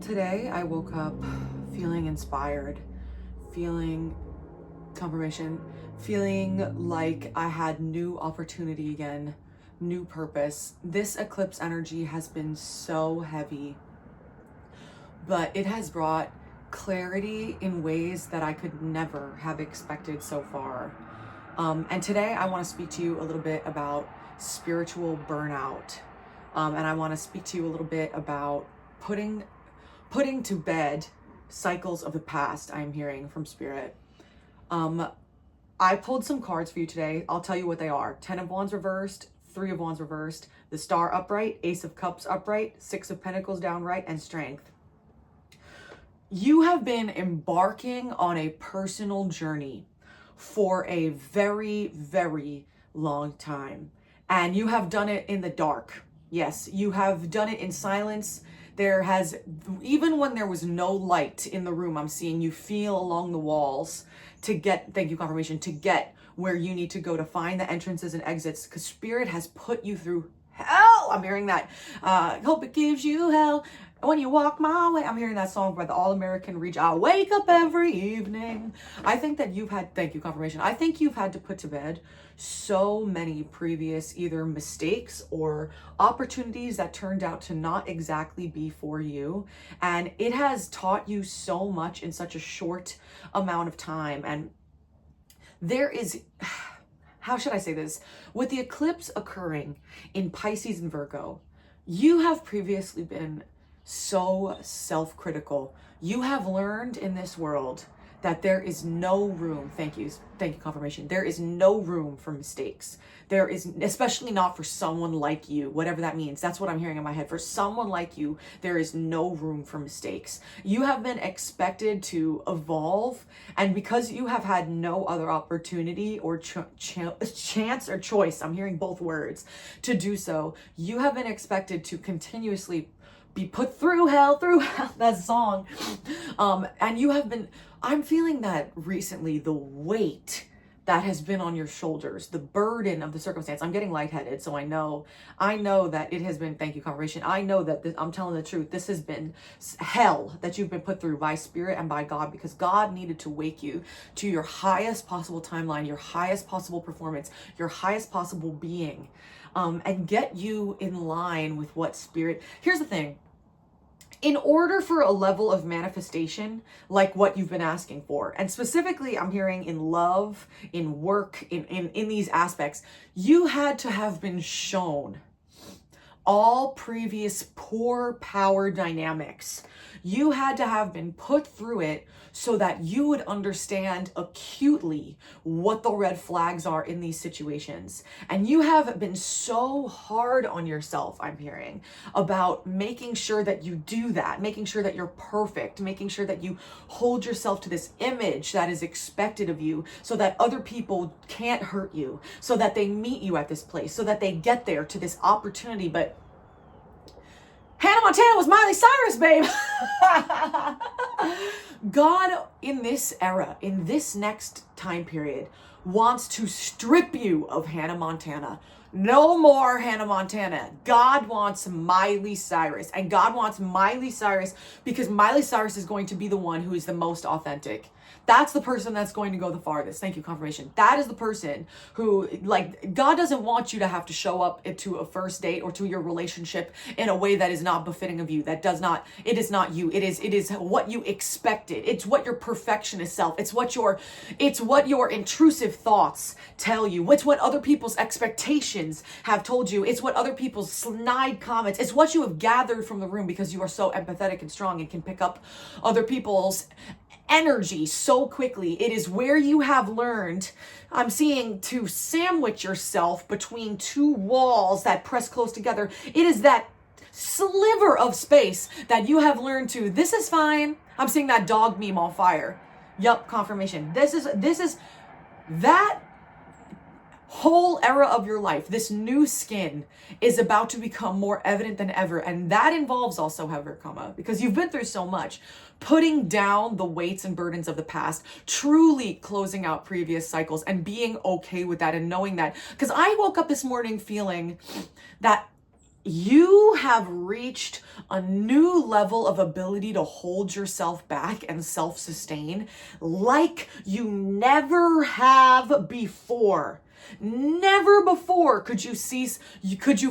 Today I woke up feeling inspired, feeling confirmation, feeling like I had new opportunity again, new purpose. This eclipse energy has been so heavy, but it has brought clarity in ways that I could never have expected so far. And today I want to speak to you a little bit about spiritual burnout. And I want to speak to you a little bit about putting to bed cycles of the past. I'm hearing from Spirit. I pulled some cards for you today. I'll tell you what they are. 10 of Wands reversed, 3 of Wands reversed, the Star upright, Ace of Cups upright, 6 of Pentacles downright, and Strength. You have been embarking on a personal journey for a very, very long time. And you have done it in the dark. Yes, you have done it in silence. There has, even when there was no light in the room, I'm seeing you feel along the walls to get, thank you, confirmation, to get where you need to go, to find the entrances and exits, because Spirit has put you through hell. I'm hearing that. Hope it gives you hell when you walk my way. I'm hearing that song by the All-American Region. I wake up every evening. I think that you've had, thank you, confirmation. I think you've had to put to bed so many previous either mistakes or opportunities that turned out to not exactly be for you. And it has taught you so much in such a short amount of time. And there is, how should I say this? With the eclipse occurring in Pisces and Virgo, you have previously been so self-critical. You have learned in this world that there is no room, thank you confirmation, there is no room for mistakes. There is, especially not for someone like you, whatever that means. That's what I'm hearing in my head. For someone like you, there is no room for mistakes. You have been expected to evolve, and because you have had no other opportunity or chance or choice, I'm hearing both words, to do so, you have been expected to continuously be put through hell, that song. And you have been, I'm feeling that recently, the weight that has been on your shoulders, the burden of the circumstance. I'm getting lightheaded, so I know that it has been, thank you, confirmation. I know that I'm telling the truth. This has been hell that you've been put through by Spirit and by God, because God needed to wake you to your highest possible timeline, your highest possible performance, your highest possible being, and get you in line with what Spirit. Here's the thing. In order for a level of manifestation like what you've been asking for, and specifically I'm hearing in love, in work, in these aspects, you had to have been shown all previous poor power dynamics. You had to have been put through it so that you would understand acutely what the red flags are in these situations. And you have been so hard on yourself, I'm hearing, about making sure that you do that, making sure that you're perfect, making sure that you hold yourself to this image that is expected of you so that other people can't hurt you, so that they meet you at this place, so that they get there to this opportunity. But Hannah Montana was Miley Cyrus, babe. God, in this era, in this next time period, wants to strip you of Hannah Montana. No more Hannah Montana. God wants Miley Cyrus. And God wants Miley Cyrus because Miley Cyrus is going to be the one who is the most authentic. That's the person that's going to go the farthest. Thank you, confirmation. That is the person who, like, God doesn't want you to have to show up to a first date or to your relationship in a way that is not befitting of you. That does not, it is not you. It is what you expected. It's what your perfectionist self, it's what your intrusive thoughts tell you. It's what other people's expectations have told you. It's what other people's snide comments, it's what you have gathered from the room because you are so empathetic and strong and can pick up other people's energy so quickly. It is where you have learned, I'm seeing, to sandwich yourself between two walls that press close together. It is that sliver of space that you have learned to, this is fine. I'm seeing that dog meme on fire. Yup, confirmation. This is that whole era of your life. This new skin is about to become more evident than ever. And that involves also, however, because you've been through so much, putting down the weights and burdens of the past, truly closing out previous cycles and being okay with that and knowing that. Because I woke up this morning feeling that you have reached a new level of ability to hold yourself back and self-sustain like you never have before. Never before could you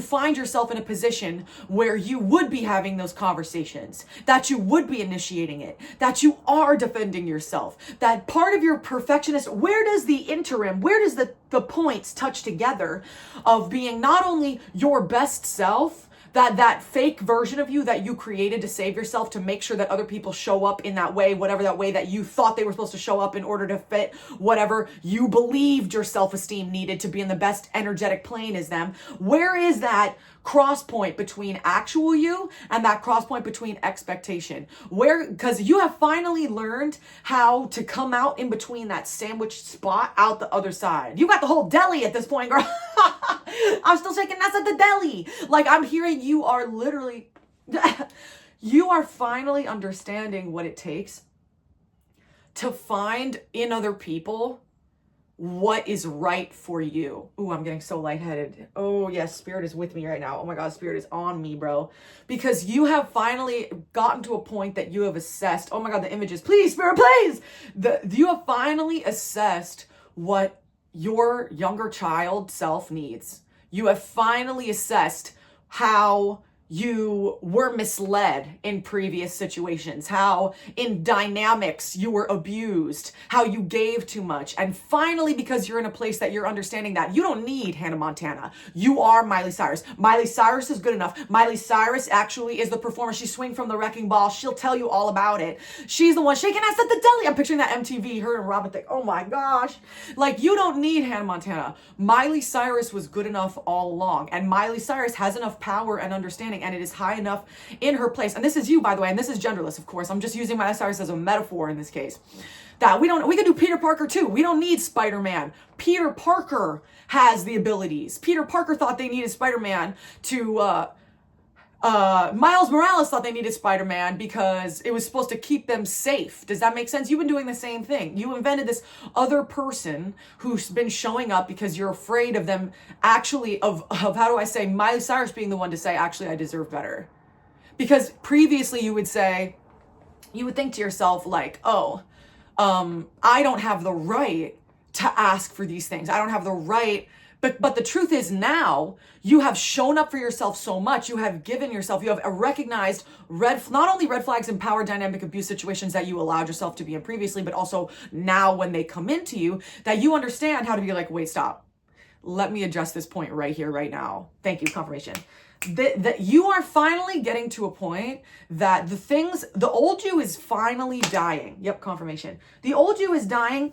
find yourself in a position where you would be having those conversations, that you would be initiating it, that you are defending yourself, that part of your perfectionist, where does the points touch together of being not only your best self, that fake version of you that you created to save yourself, to make sure that other people show up in that way, whatever that way that you thought they were supposed to show up in order to fit whatever you believed your self-esteem needed to be in the best energetic plane as them. Where is that cross point between actual you and that cross point between expectation? Because you have finally learned how to come out in between that sandwich spot out the other side. You got the whole deli at this point, girl. I'm still shaking ass at the deli. Like, I'm hearing you are literally, you are finally understanding what it takes to find in other people what is right for you. Ooh, I'm getting so lightheaded. Oh yes, Spirit is with me right now. Oh my God, Spirit is on me, bro. Because you have finally gotten to a point that you have assessed. Oh my God, the images. Please, Spirit, please. You have finally assessed what your younger child self needs. You have finally assessed how you were misled in previous situations, how in dynamics you were abused, how you gave too much. And finally, because you're in a place that you're understanding that you don't need Hannah Montana. You are Miley Cyrus. Miley Cyrus is good enough. Miley Cyrus actually is the performer. She swing from the wrecking ball. She'll tell you all about it. She's the one shaking ass at the deli. I'm picturing that MTV, her and Robin thing. Oh my gosh. Like, you don't need Hannah Montana. Miley Cyrus was good enough all along. And Miley Cyrus has enough power and understanding, and it is high enough in her place. And this is you, by the way, and this is genderless, of course. I'm just using Miley Cyrus as a metaphor in this case. That we could do Peter Parker too. We don't need Spider-Man. Peter Parker has the abilities. Peter Parker thought they needed Spider-Man to, Miles Morales thought they needed Spider-Man because it was supposed to keep them safe. Does that make sense? You've been doing the same thing. You invented this other person who's been showing up because you're afraid of them actually, of how do I say, Miley Cyrus being the one to say, actually, I deserve better. Because previously you would think to yourself like, oh, I don't have the right to ask for these things. I don't have the right. But the truth is, now you have shown up for yourself so much. You have given yourself, you have recognized not only red flags in power dynamic abuse situations that you allowed yourself to be in previously, but also now when they come into you, that you understand how to be like, wait, stop. Let me address this point right here, right now. Thank you, confirmation. That you are finally getting to a point that the old you is finally dying. Yep, confirmation. The old you is dying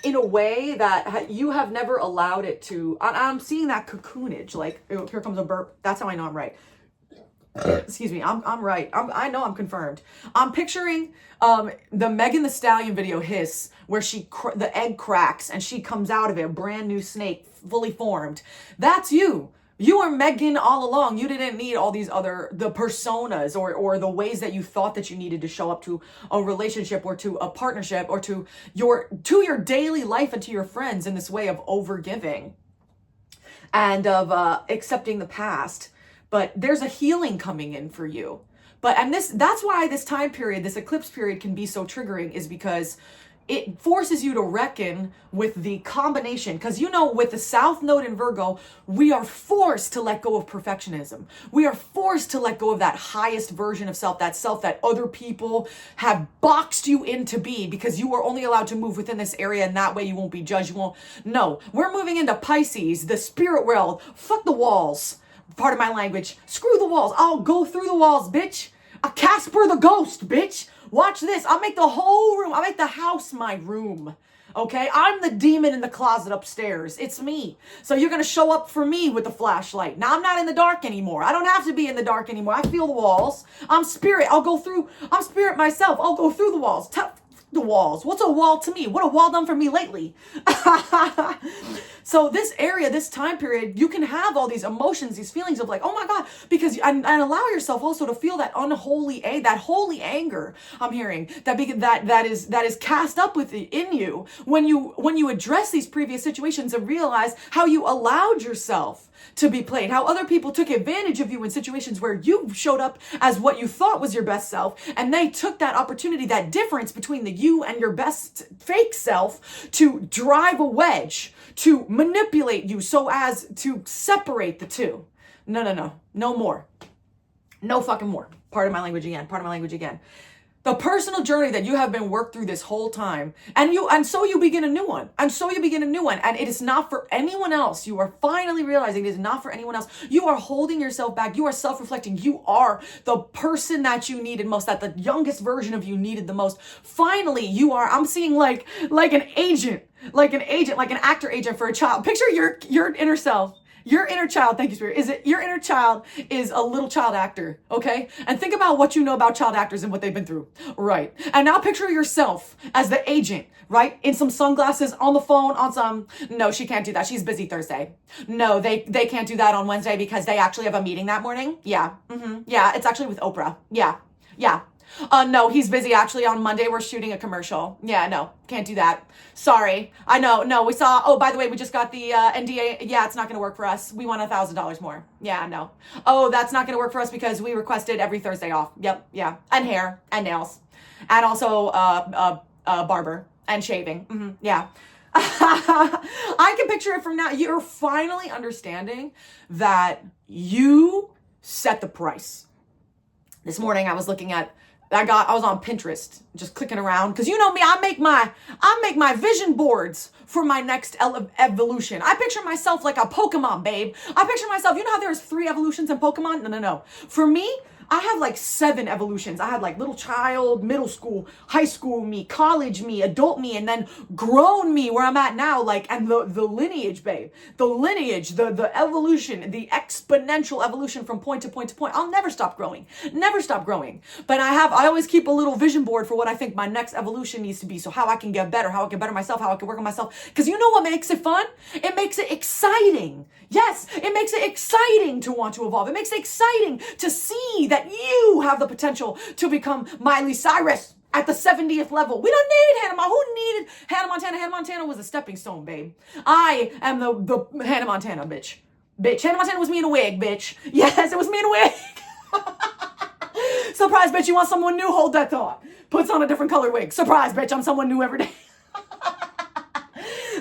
in a way that you have never allowed it to. I'm seeing that cocoonage, like, oh, here comes a burp. That's how I know I'm right. Excuse me, I'm right. I know I'm confirmed. I'm picturing the Megan Thee Stallion video Hiss, where the egg cracks and she comes out of it, a brand new snake, fully formed. That's you. You were Megan all along. You didn't need all these the personas or the ways that you thought that you needed to show up to a relationship or to a partnership or to your daily life and to your friends in this way of overgiving and of accepting the past. But there's a healing coming in for you. That's why this time period, this eclipse period, can be so triggering, is because it forces you to reckon with the combination. Because, with the South Node in Virgo, we are forced to let go of perfectionism. We are forced to let go of that highest version of self that other people have boxed you in to be, because you are only allowed to move within this area, and that way you won't be judged. No, we're moving into Pisces, the spirit world. Fuck the walls. Part of my language. Screw the walls. I'll go through the walls, bitch. A Casper the ghost, bitch. Watch this. I'll make the whole room. I'll make the house my room. Okay? I'm the demon in the closet upstairs. It's me. So you're going to show up for me with the flashlight. Now I'm not in the dark anymore. I don't have to be in the dark anymore. I feel the walls. I'm spirit. I'm spirit myself. I'll go through the walls. The walls. What's a wall to me? What a wall done for me lately? So this area, this time period, you can have all these emotions, these feelings of like, oh my God, because, and allow yourself also to feel that unholy, that holy anger I'm hearing, that is cast up in you when you address these previous situations and realize how you allowed yourself to be played, how other people took advantage of you in situations where you showed up as what you thought was your best self, and they took that opportunity, that difference between the you and your best fake self, to drive a wedge, to manipulate you so as to separate the two. No more. No fucking more. Pardon my language again. The personal journey that you have been worked through this whole time, and so you begin a new one, and it is not for anyone else. You are finally realizing it is not for anyone else. You are holding yourself back. You are self-reflecting. You are the person that you needed most, that the youngest version of you needed the most. Finally, you are, I'm seeing like an agent, like an actor agent for a child. Picture your inner self. Your inner child, thank you, Spirit. Your inner child is a little child actor, okay? And think about what you know about child actors and what they've been through, right? And now picture yourself as the agent, right? In some sunglasses, on the phone, no, she can't do that. She's busy Thursday. No, they can't do that on Wednesday because they actually have a meeting that morning. Yeah, yeah, it's actually with Oprah. Yeah. No, he's busy actually on Monday. We're shooting a commercial. Yeah, no, can't do that. Sorry. I know. No, we saw, oh, by the way, we just got the NDA. Yeah, it's not going to work for us. We want $1,000 more. Yeah, no. Oh, that's not going to work for us because we requested every Thursday off. Yep. Yeah. And hair and nails and also barber and shaving. Yeah. I can picture it from now. You're finally understanding that you set the price. This morning I was looking at, I was on Pinterest, just clicking around, because you know me, I make my vision boards for my next evolution. I picture myself like a Pokemon, babe. I picture myself, you know how there's 3 evolutions in Pokemon? No. For me, I have like 7 evolutions. I had like little child, middle school, high school me, college me, adult me, and then grown me where I'm at now. Like, and the lineage, babe, the lineage, the evolution, the exponential evolution from point to point to point. I'll never stop growing, But I always keep a little vision board for what I think my next evolution needs to be. So how I can get better, how I can better myself, how I can work on myself. Because you know what makes it fun? It makes it exciting. Yes, it makes it exciting to want to evolve. It makes it exciting to see that you have the potential to become Miley Cyrus at the 70th level. We don't need Hannah Montana. Who needed Hannah Montana? Hannah Montana was a stepping stone, babe. I am the Hannah Montana, bitch. Hannah Montana was me in a wig, bitch. Yes, it was me in a wig. Surprise, bitch, you want someone new? Hold that thought. Puts on a different color wig. Surprise, bitch, I'm someone new every day.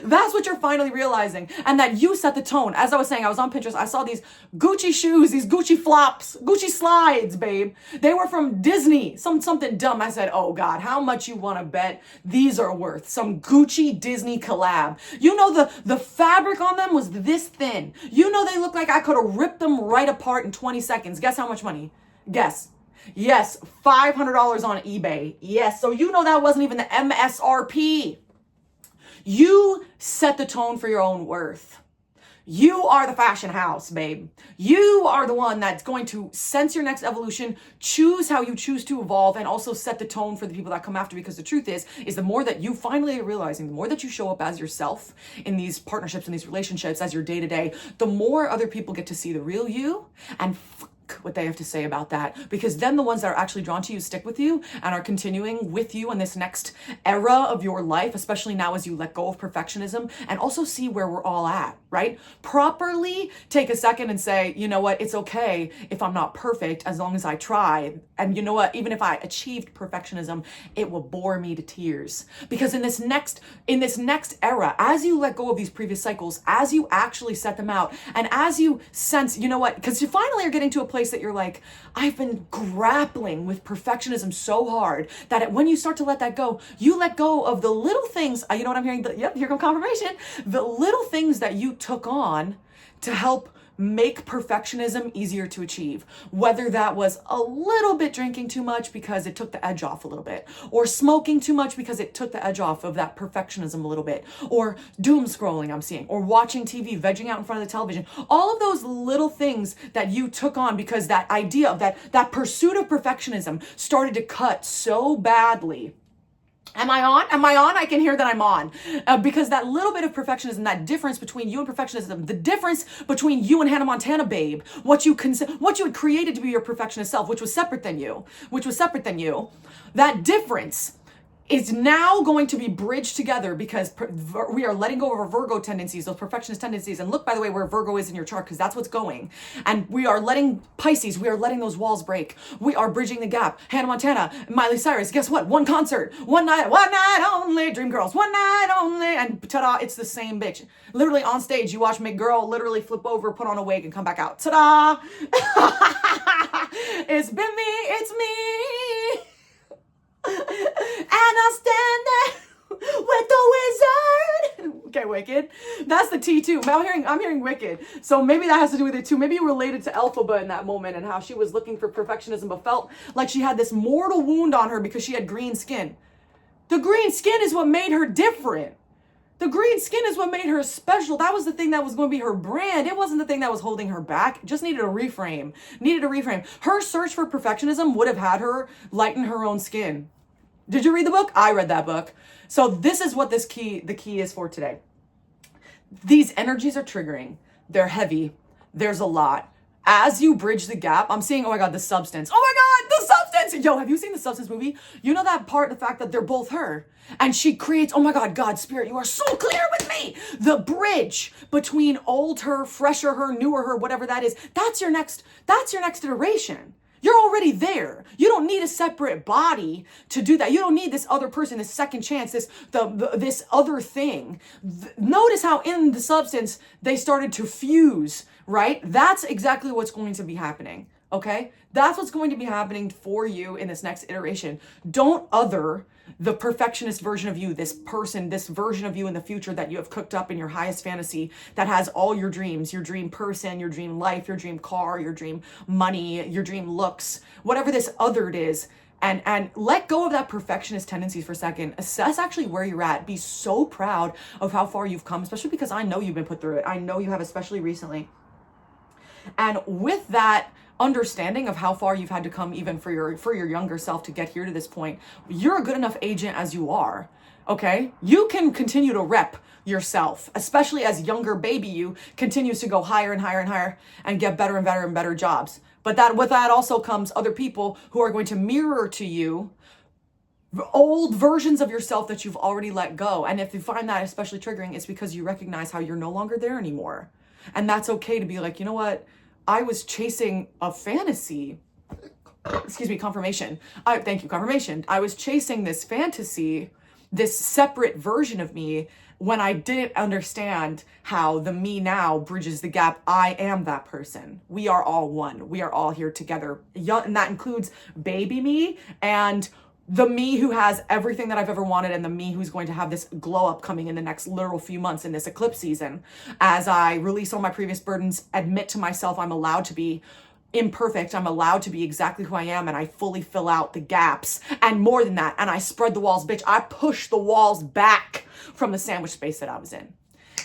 That's what you're finally realizing. And that you set the tone. As I was saying, I was on Pinterest. I saw these Gucci shoes, these Gucci flops, Gucci slides, babe. They were from Disney. Something dumb. I said, oh God, how much you want to bet these are worth? Some Gucci Disney collab. You know, the fabric on them was this thin. You know, they look like I could have ripped them right apart in 20 seconds. Guess how much money? Guess. Yes, $500 on eBay. Yes, so you know that wasn't even the MSRP. You set the tone for your own worth. You are the fashion house, babe. You are the one that's going to sense your next evolution, choose how you choose to evolve, and also set the tone for the people that come after. Because the truth is the more that you finally are realizing, the more that you show up as yourself in these partnerships, in these relationships, as your day-to-day, the more other people get to see the real you and what they have to say about that, because then the ones that are actually drawn to you stick with you and are continuing with you in this next era of your life, especially now as you let go of perfectionism and also see where we're all at, right? Properly take a second and say, you know what, it's okay if I'm not perfect as long as I try. And you know what, even if I achieved perfectionism, it will bore me to tears. Because in this next era, as you let go of these previous cycles, as you actually set them out, and as you sense, you know what, because you finally are getting to a place that you're like, I've been grappling with perfectionism so hard that when you start to let that go, you let go of the little things, you know what I'm hearing? Yep, here comes confirmation. The little things that you took on to help make perfectionism easier to achieve. Whether that was a little bit drinking too much because it took the edge off a little bit, or smoking too much because it took the edge off of that perfectionism a little bit, or doom scrolling I'm seeing, or watching TV, vegging out in front of the television. All of those little things that you took on because that idea of that pursuit of perfectionism started to cut so badly Am I on? Am I on? I can hear that I'm on. Because that little bit of perfectionism, that difference between you and perfectionism, the difference between you and Hannah Montana, babe, what you had created to be your perfectionist self, which was separate than you, that difference is now going to be bridged together because we are letting go of our Virgo tendencies, those perfectionist tendencies. And look, by the way, where Virgo is in your chart, because that's what's going. And we are letting Pisces, we are letting those walls break. We are bridging the gap. Hannah Montana, Miley Cyrus, guess what? One concert, one night only, Dreamgirls, one night only. And ta-da, it's the same bitch. Literally on stage, you watch McGirl literally flip over, put on a wig, and come back out. Ta-da! It's been me, it's me. And I'll stand there with the wizard. Okay, Wicked. That's the T too. I'm hearing Wicked. So maybe that has to do with it too. Maybe you related to Elphaba in that moment and how she was looking for perfectionism but felt like she had this mortal wound on her because she had green skin. The green skin is what made her different. The green skin is what made her special. That was the thing that was going to be her brand. It wasn't the thing that was holding her back. It just needed a reframe. Her search for perfectionism would have had her lighten her own skin. Did you read the book? I read that book. So this is what the key is for today. These energies are triggering. They're heavy. There's a lot. As you bridge the gap, I'm seeing, oh my God, the substance. Oh my God, the substance. Yo, have you seen the Substance movie? You know that part, the fact that they're both her. And she creates, oh my God, God, Spirit, you are so clear with me. The bridge between old her, fresher her, newer her, whatever that is, that's your next iteration. You're already there. You don't need a separate body to do that. You don't need this other person, this second chance, this other thing. Notice how in the Substance, they started to fuse, right? That's exactly what's going to be happening, okay? That's what's going to be happening for you in this next iteration. Don't other the perfectionist version of you, this person, this version of you in the future that you have cooked up in your highest fantasy that has all your dreams, your dream person, your dream life, your dream car, your dream money, your dream looks, whatever this other it is. And let go of that perfectionist tendencies for a second. Assess actually where you're at. Be so proud of how far you've come, especially because I know you've been put through it. I know you have, especially recently. And with that understanding of how far you've had to come even for your younger self to get here to this point, you're a good enough agent as you are, okay? You can continue to rep yourself, especially as younger baby you continues to go higher and higher and higher and get better and better and better jobs. But with that also comes other people who are going to mirror to you old versions of yourself that you've already let go. And if you find that especially triggering, it's because you recognize how you're no longer there anymore. And that's okay to be like, you know what? I was chasing a fantasy. Excuse me, confirmation. Thank you, confirmation. I was chasing this fantasy, this separate version of me, when I didn't understand how the me now bridges the gap. I am that person. We are all one. We are all here together. And that includes baby me and the me who has everything that I've ever wanted, and the me who's going to have this glow up coming in the next literal few months in this eclipse season. As I release all my previous burdens, admit to myself I'm allowed to be imperfect, I'm allowed to be exactly who I am, and I fully fill out the gaps. And more than that, and I spread the walls, bitch. I push the walls back from the sandwich space that I was in.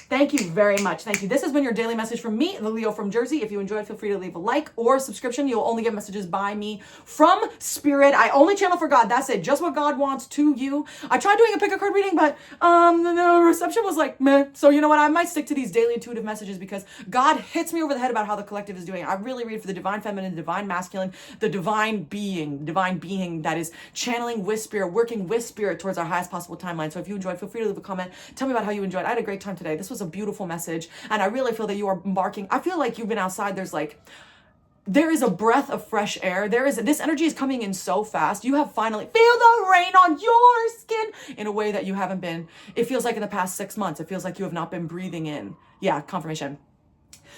Thank you very much. Thank you. This has been your daily message from me, the Leo from Jersey. If you enjoyed, feel free to leave a like or a subscription. You'll only get messages by me from Spirit. I only channel for God. That's it. Just what God wants to you. I tried doing a pick a card reading, but the reception was like, meh. So you know what? I might stick to these daily intuitive messages because God hits me over the head about how the collective is doing. I really read for the divine feminine, the divine masculine, the divine being that is channeling with Spirit, working with Spirit towards our highest possible timeline. So if you enjoyed, feel free to leave a comment. Tell me about how you enjoyed. I had a great time today. This was a beautiful message, and I really feel that you are embarking. I feel like you've been outside. There is a breath of fresh air. This energy is coming in so fast. You have finally feel the rain on your skin in a way that you haven't been. It feels like in the past 6 months. It feels like you have not been breathing in. Yeah, confirmation.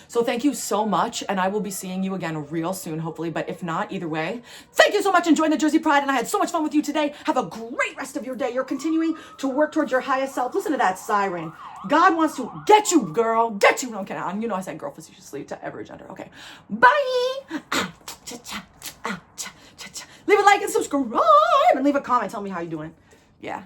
So thank you so much, and I will be seeing you again real soon, hopefully. But if not, either way, thank you so much. Enjoying the Jersey Pride, and I had so much fun with you today. Have a great rest of your day. You're continuing to work towards your highest self. Listen to that siren. God wants to get you, girl. Get you. Okay, you know I said girl facetiously to every gender. Okay, bye. Leave a like and subscribe, and leave a comment. Tell me how you're doing. Yeah.